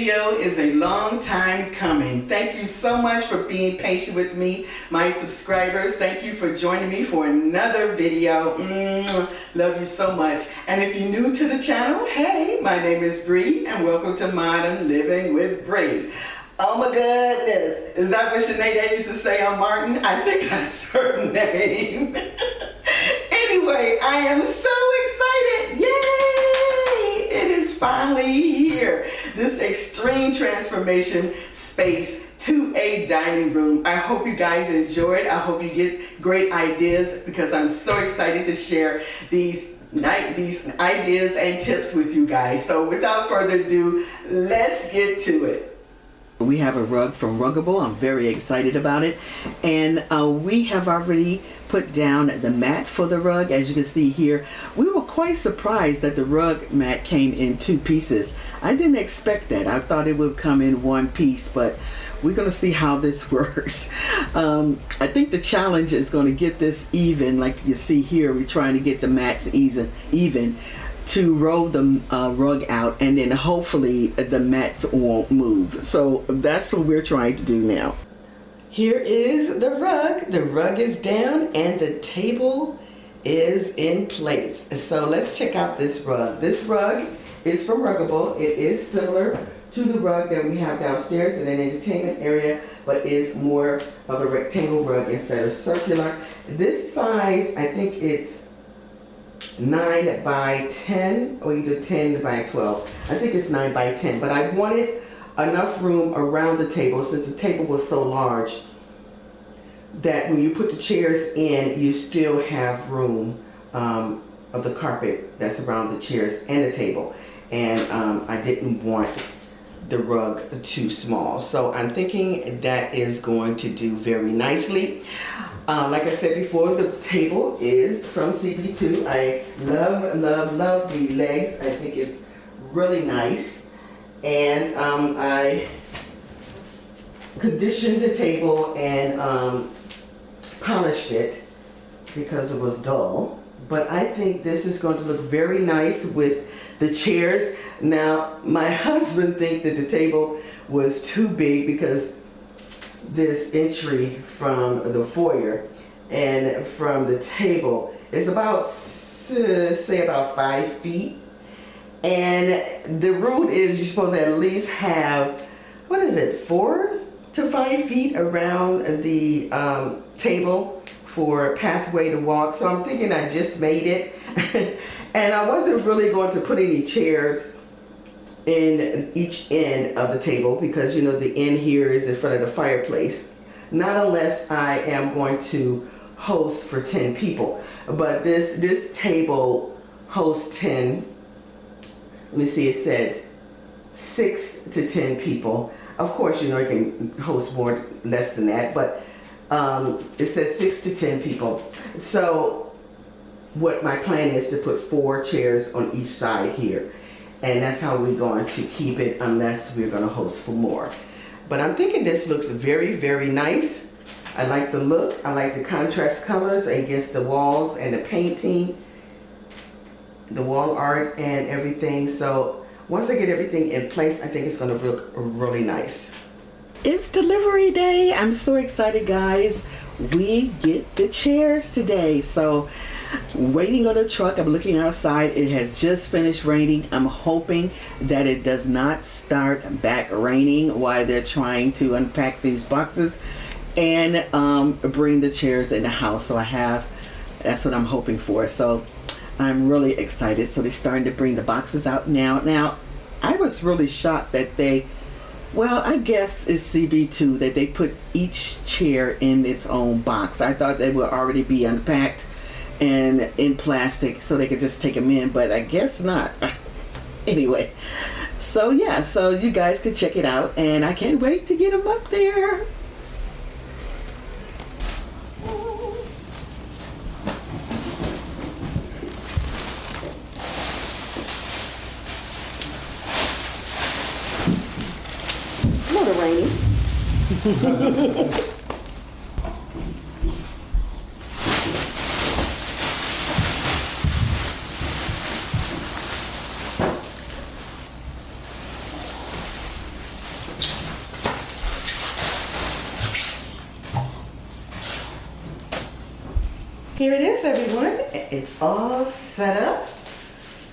video is a long time coming. Thank you so much for being patient with me, my subscribers. Thank you for joining me for another video. Love you so much. And if you're new to the channel, hey, my name is Bree and welcome to Modern Living with Bree. Oh my goodness, is that what Sinead used to say on Martin? I think that's her name. Anyway, I am so excited. Yay! It is finally here. This extreme transformation space to a dining room. I hope you guys enjoyed. I hope you get great ideas because I'm so excited to share these ideas and tips with you guys. So without further ado, let's get to it. We have a rug from Ruggable. I'm very excited about it. And we have already put down the mat for the rug. As you can see here, we were quite surprised that the rug mat came in 2 pieces. I didn't expect that. I thought it would come in 1 piece, but we're going to see how this works. I think the challenge is going to get this even. Like you see here, we're trying to get the mats even to roll the rug out, and then hopefully the mats won't move. So that's what we're trying to do now. Here is the rug. The rug is down and the table is in place. So let's check out this rug. This rug is from Ruggable. It is similar to the rug that we have downstairs in an entertainment area, but is more of a rectangle rug instead of circular. This size, I think it's 9 by 10 or either 10 by 12. I think it's 9 by 10, but I wanted enough room around the table since the table was so large that when you put the chairs in, you still have room of the carpet that's around the chairs and the table. And I didn't want the rug too small. So I'm thinking that is going to do very nicely. Like I said before, the table is from CB2. I love, love, love the legs. I think it's really nice. And I conditioned the table and polished it because it was dull. But I think this is going to look very nice with the chairs. Now, my husband thinks that the table was too big because this entry from the foyer and from the table is about, say about 5 feet. And the rule is you're supposed to at least have, what is it, 4 to 5 feet around the table for a pathway to walk. So I'm thinking I just made it. And I wasn't really going to put any chairs in each end of the table because, you know, the end here is in front of the fireplace. Not unless I am going to host for 10 people. But this table hosts 10, let me see, it said 6 to 10 people. Of course, you know, you can host more, less than that, but it says 6 to 10 people. So what my plan is to put 4 chairs on each side here. And that's how we're going to keep it unless we're going to host for more. But I'm thinking this looks very, very nice. I like the look. I like the contrast colors against the walls and the painting, the wall art and everything. So once I get everything in place, I think it's going to look really nice. It's delivery day. I'm so excited, guys. We get the chairs today. So waiting on the truck, I'm looking outside. It has just finished raining. I'm hoping that it does not start back raining while they're trying to unpack these boxes and bring the chairs in the house. So that's what I'm hoping for. So I'm really excited. So they're starting to bring the boxes out now. Now, I was really shocked that well, I guess it's CB2 that they put each chair in its own box. I thought they would already be unpacked and in plastic so they could just take them in, but I guess not. Anyway, so yeah, so you guys could check it out, and I can't wait to get them up there. A little rainy. everyone. It's all set up.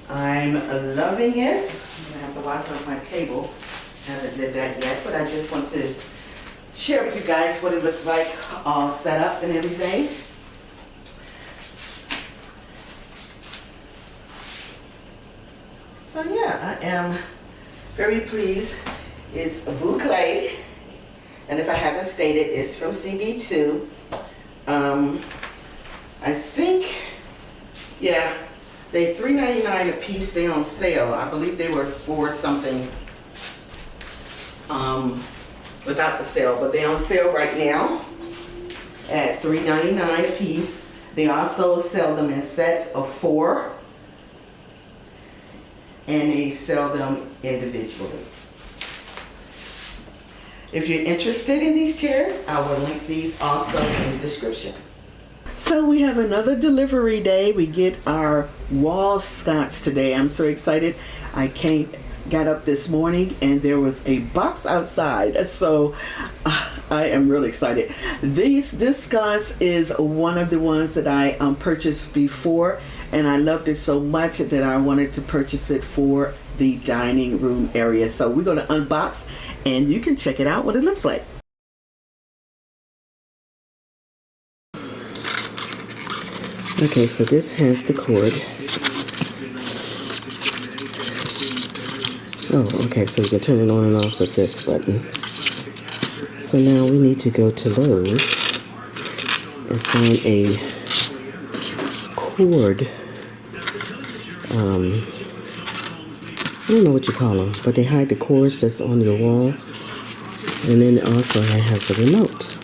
I'm loving it. I'm gonna have to wipe up my table. Haven't did that yet, but I just want to share with you guys what it looks like all set up and everything. So yeah, I am very pleased. It's a Boucle, and if I haven't stated, it's from CB2. I think, yeah, they $3.99 a piece. They on sale. I believe they were $4 something without the sale, but they on sale right now at $3.99 a piece. They also sell them in sets of 4, and they sell them individually. If you're interested in these chairs, I will link these also in the description. So we have another delivery day. We get our wall sconce today. I'm so excited. I got up this morning and there was a box outside. So I am really excited. This sconce is one of the ones that I purchased before, and I loved it so much that I wanted to purchase it for the dining room area. So we're going to unbox and you can check it out what it looks like. Okay, so this has the cord. Oh, okay, so you can turn it on and off with this button. So now we need to go to Lowe's and find a cord. I don't know what you call them, but they hide the cords that's on your wall. And then also it has a remote.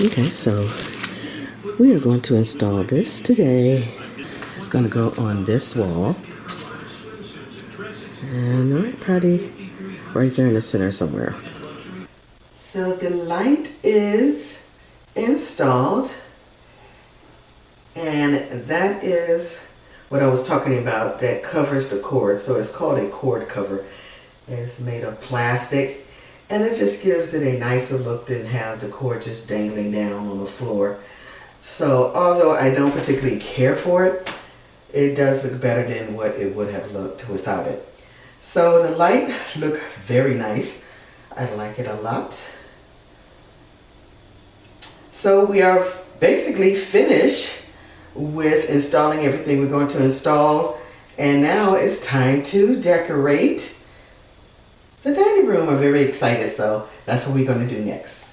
Okay, so we are going to install this today. It's going to go on this wall. And probably right there in the center somewhere. So the light is installed. And that is what I was talking about that covers the cord. So it's called a cord cover. It's made of plastic. And it just gives it a nicer look than have the cord just dangling down on the floor. So although I don't particularly care for it, it does look better than what it would have looked without it. So the light look very nice. I like it a lot. So we are basically finished with installing everything we're going to install. And now it's time to decorate the dining room. I'm very excited. So that's what we're going to do next.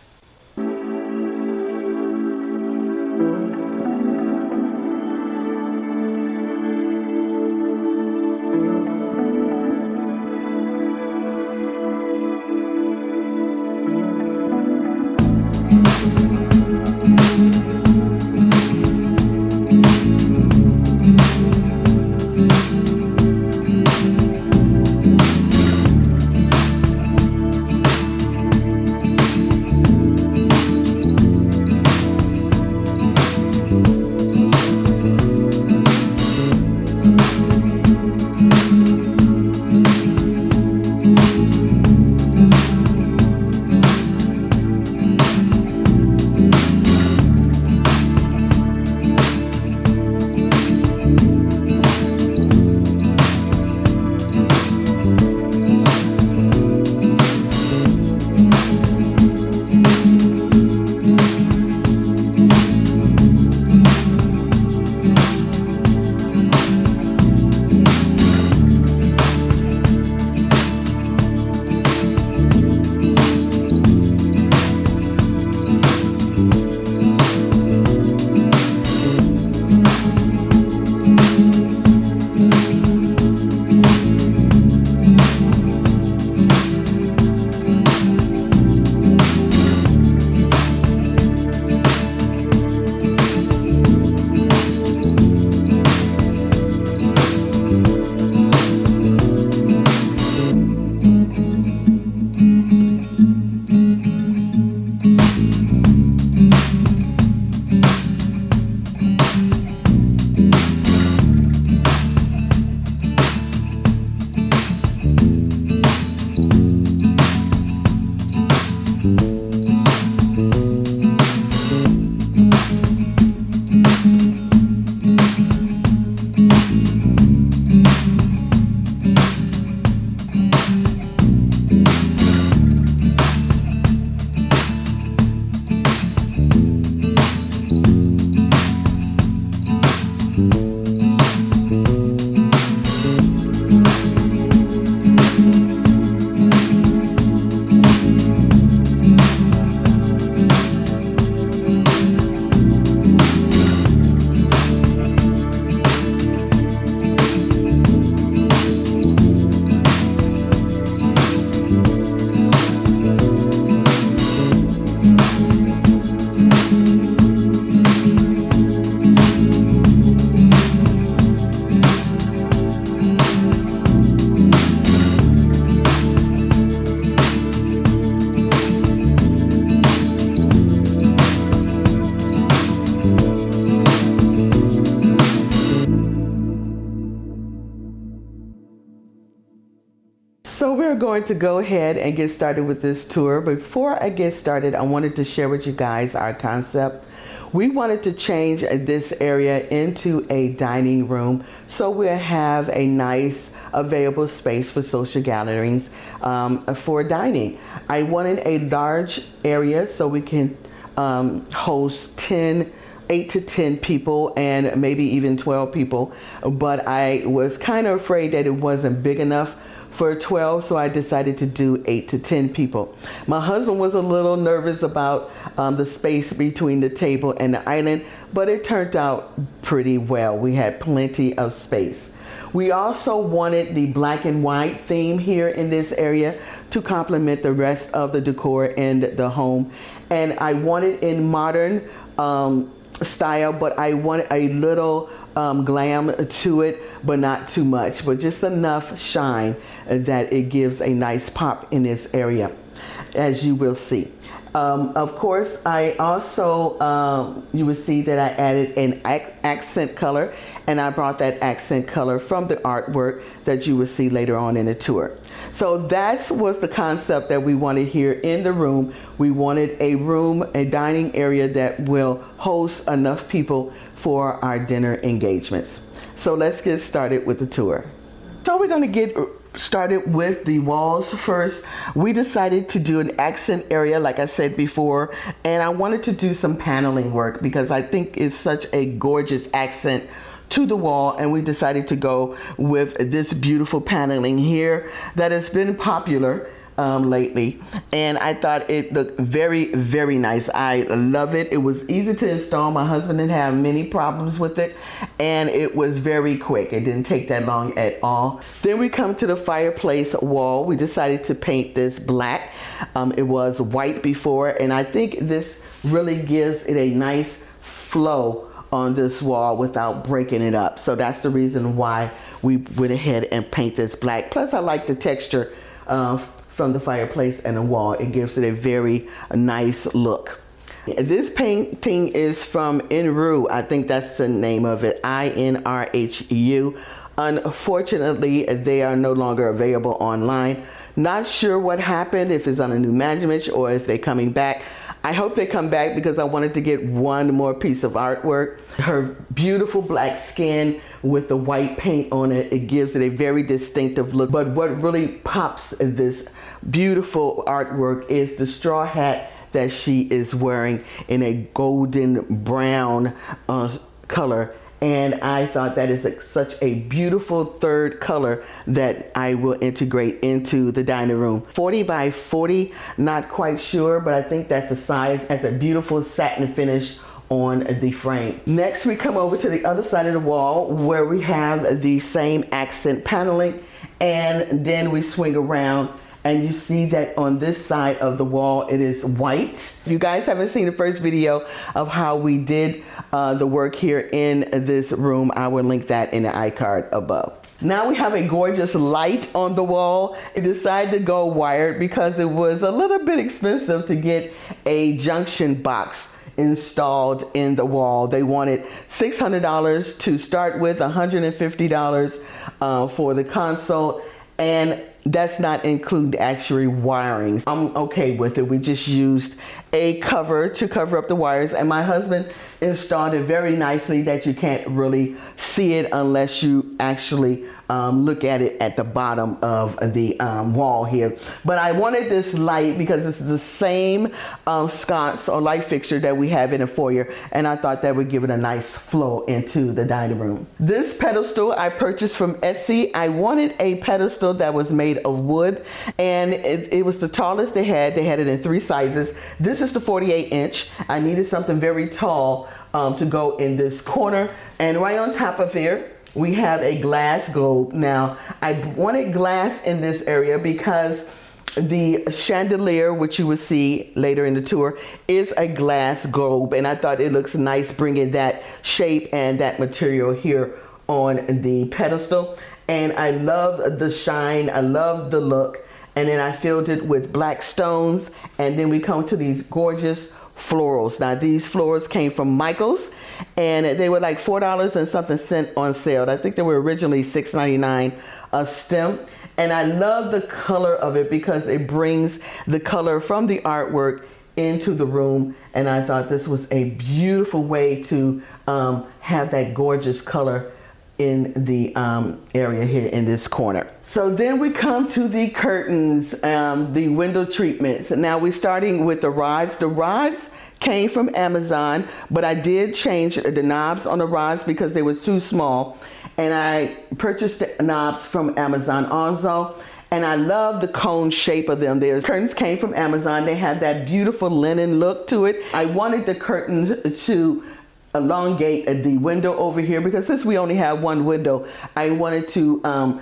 going to go ahead and get started with this tour. Before I get started, I wanted to share with you guys our concept. We wanted to change this area into a dining room so we'll have a nice available space for social gatherings for dining. I wanted a large area so we can host 8 to 10 people and maybe even 12 people, but I was kind of afraid that it wasn't big enough for 12, so I decided to do 8 to 10 people. My husband was a little nervous about the space between the table and the island, but it turned out pretty well. We had plenty of space. We also wanted the black and white theme here in this area to complement the rest of the decor in the home. And I wanted in modern style, but I wanted a little glam to it, but not too much, but just enough shine that it gives a nice pop in this area, as you will see. Of course, I also, you will see that I added an accent color, and I brought that accent color from the artwork that you will see later on in the tour. So that was the concept that we wanted here in the room. We wanted a room, a dining area that will host enough people for our dinner engagements. So let's get started with the tour. So we're going to get started with the walls first. We decided to do an accent area, like I said before, and I wanted to do some paneling work because I think it's such a gorgeous accent to the wall, and we decided to go with this beautiful paneling here that has been popular lately, and I thought it looked very, very nice. I love it. It was easy to install. My husband didn't have many problems with it, and it was very quick. It didn't take that long at all. Then we come to the fireplace wall. We decided to paint this black. It was white before, and I think this really gives it a nice flow on this wall without breaking it up. So that's the reason why we went ahead and paint this black. Plus I like the texture from the fireplace and the wall. It gives it a very nice look. This painting is from Inru. I think that's the name of it, INRHU. Unfortunately, they are no longer available online. Not sure what happened, if it's on a new management or if they're coming back. I hope they come back because I wanted to get one more piece of artwork. Her beautiful black skin with the white paint on it, it gives it a very distinctive look. But what really pops this beautiful artwork is the straw hat that she is wearing in a golden brown color. And I thought that is such a beautiful third color that I will integrate into the dining room. 40 by 40, not quite sure, but I think that's the size. Has a beautiful satin finish on the frame. Next, we come over to the other side of the wall where we have the same accent paneling, and then we swing around and you see that on this side of the wall it is white. If you guys haven't seen the first video of how we did the work here in this room, I will link that in the iCard above. Now we have a gorgeous light on the wall. I decided to go wired because it was a little bit expensive to get a junction box installed in the wall. They wanted $600 to start with, $150 for the console, and that's not include actually wiring. I'm okay with it. We just used a cover to cover up the wires, and my husband installed it very nicely that you can't really see it unless you actually look at it at the bottom of the wall here. But I wanted this light because this is the same sconce or light fixture that we have in the foyer, and I thought that would give it a nice flow into the dining room. This pedestal I purchased from Etsy. I wanted a pedestal that was made of wood, and it was the tallest they had. They had it in 3 sizes. This is the 48-inch. I needed something very tall to go in this corner, and right on top of there we have a glass globe. Now, I wanted glass in this area because the chandelier, which you will see later in the tour, is a glass globe, and I thought it looks nice bringing that shape and that material here on the pedestal. And I love the shine, I love the look, and then I filled it with black stones, and then we come to these gorgeous florals. Now, these florals came from Michael's, and they were like $4 and something cent on sale. I think they were originally $6.99 a stem. And I love the color of it because it brings the color from the artwork into the room. And I thought this was a beautiful way to have that gorgeous color in the area here in this corner. So then we come to the curtains, the window treatments. Now we're starting with the rods. The rods came from Amazon, but I did change the knobs on the rods because they were too small. And I purchased the knobs from Amazon also. And I love the cone shape of them. Their curtains came from Amazon. They have that beautiful linen look to it. I wanted the curtains to elongate the window over here because since we only have one window, I wanted to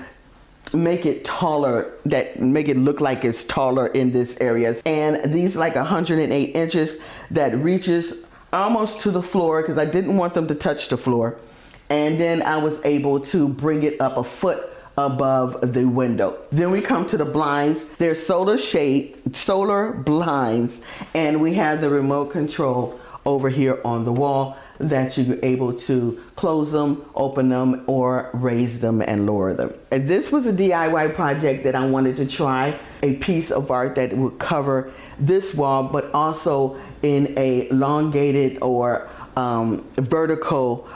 make it taller, make it look like it's taller in this area. And these like 108 inches that reaches almost to the floor because I didn't want them to touch the floor. And then I was able to bring it up a foot above the window. Then we come to the blinds. They're solar blinds, and we have the remote control over here on the wall that you're able to close them, open them, or raise them and lower them. And this was a DIY project that I wanted to try, a piece of art that would cover this wall, but also in a elongated or vertical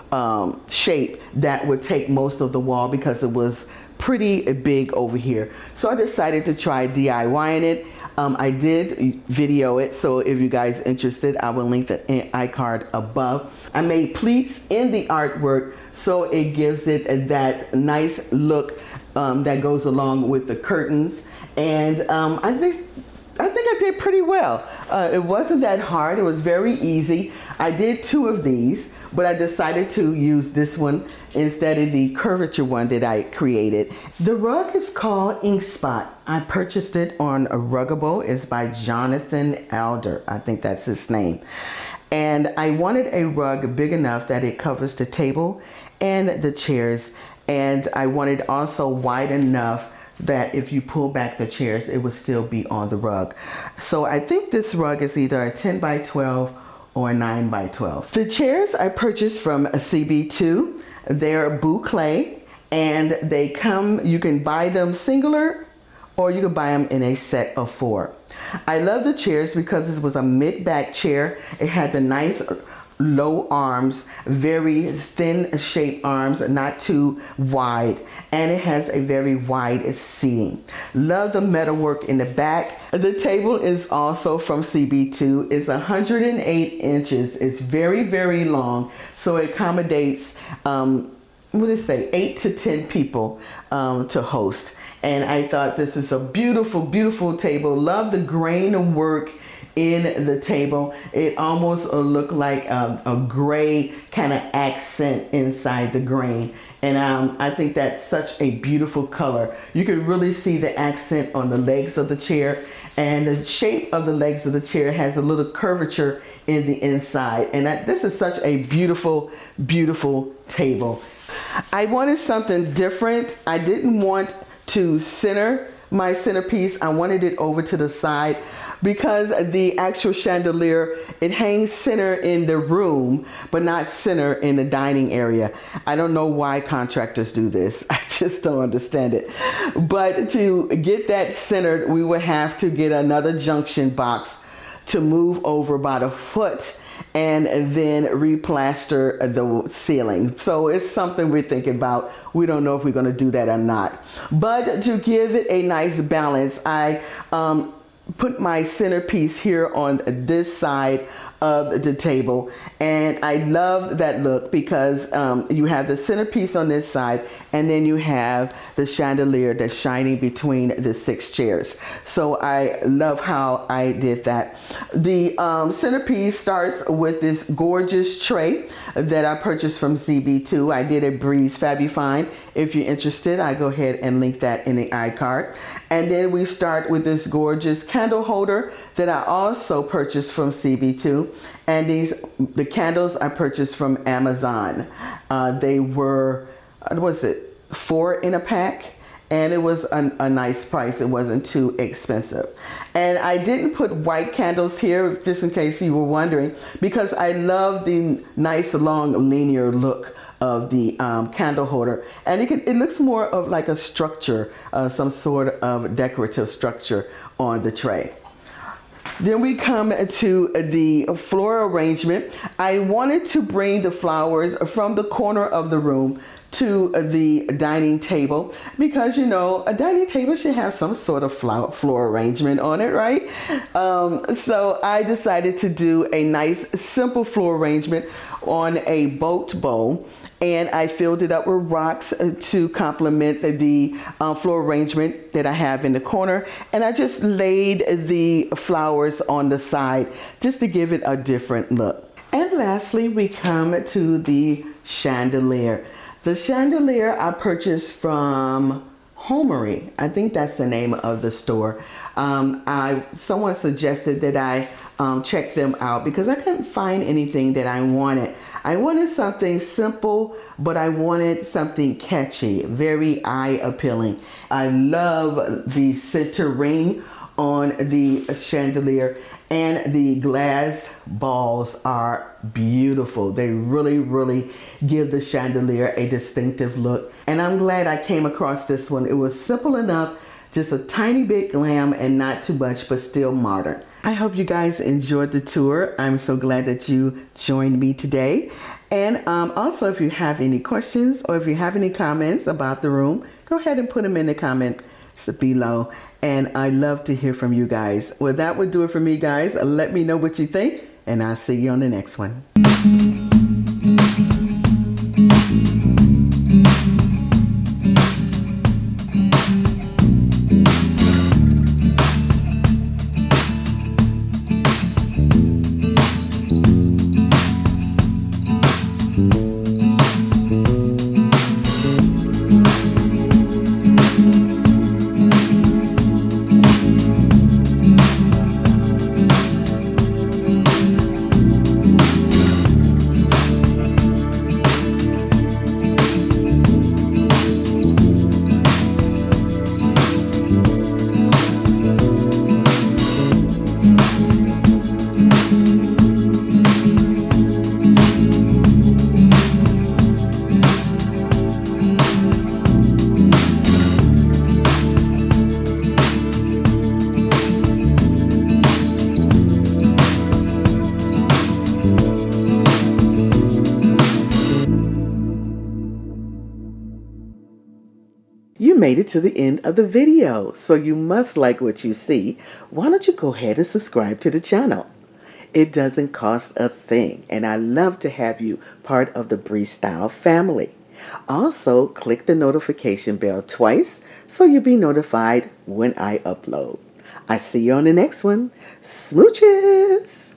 shape that would take most of the wall because it was pretty big over here. So I decided to try DIYing it. I did video it, so if you guys interested, I will link the iCard above. I made pleats in the artwork so it gives it that nice look that goes along with the curtains. And I think I did pretty well. It wasn't that hard. It was very easy. I did 2 of these, but I decided to use this one instead of the curvature one that I created. The rug is called Ink Spot. I purchased it on Ruggable. It's by Jonnathan Adler. I think that's his name. And I wanted a rug big enough that it covers the table and the chairs. And I wanted also wide enough that if you pull back the chairs, it would still be on the rug. So I think this rug is either a 10 by 12 or a 9 by 12. The chairs I purchased from CB2. They're Boucle, and they come, you can buy them singular or you can buy them in a set of 4. I love the chairs because this was a mid-back chair. It had the nice low arms, very thin shaped arms, not too wide, and it has a very wide seating. Love the metalwork in the back. The table is also from CB2. It's 108 inches. It's very, very long, so it accommodates, what did it say, 8 to 10 people to host. And I thought this is a beautiful, beautiful table. Love the grain work in the table. It almost looked like a gray kind of accent inside the grain. And I think that's such a beautiful color. You can really see the accent on the legs of the chair, and the shape of the legs of the chair has a little curvature in the inside. And this is such a beautiful, beautiful table. I wanted something different. I didn't want to center my centerpiece. I wanted it over to the side because the actual chandelier, it hangs center in the room, but not center in the dining area. I don't know why contractors do this. I just don't understand it. But to get that centered, we would have to get another junction box to move over about a foot and then replaster the ceiling. So it's something we're thinking about. We don't know if we're going to do that or not. But to give it a nice balance, I put my centerpiece here on this side of the table, and I love that look because you have the centerpiece on this side, and then you have the chandelier that's shining between the 6 chairs. So I love how I did that. The centerpiece starts with this gorgeous tray that I purchased from CB2. I did a Breeze Fabifine. If you're interested, I go ahead and link that in the iCard. And then we start with this gorgeous candle holder that I also purchased from CB2. And the candles I purchased from Amazon. They were, what was it, 4 in a pack. and it was a nice price. It wasn't too expensive. And I didn't put white candles here, just in case you were wondering, because I love the nice long linear look of the candle holder, and it looks more of like a structure, some sort of decorative structure on the tray. Then we come to the floral arrangement. I wanted to bring the flowers from the corner of the room to the dining table, because you know a dining table should have some sort of floral arrangement on it, right? So I decided to do a nice simple floral arrangement on a boat bowl, and I filled it up with rocks to complement the floral arrangement that I have in the corner, and I just laid the flowers on the side just to give it a different look. And lastly, we come to the chandelier. The chandelier I purchased from Homary. I think that's the name of the store. Someone suggested that I check them out because I couldn't find anything that I wanted. I wanted something simple, but I wanted something catchy, very eye appealing. I love the center ring on the chandelier, and the glass balls are beautiful. They really give the chandelier a distinctive look, and I'm glad I came across this one. It was simple enough, just a tiny bit glam and not too much, but still modern. I hope you guys enjoyed the tour. I'm so glad that you joined me today. And also, if you have any questions or if you have any comments about the room, go ahead and put them in the comments below. And I love to hear from you guys. Well, that would do it for me, guys. Let me know what you think, and I'll see you on the next one. You made it to the end of the video, so you must like what you see. Why don't you go ahead and subscribe to the channel? It doesn't cost a thing, and I love to have you part of the Bree Style family. Also, click the notification bell twice so you'll be notified when I upload. I see you on the next one. Smooches!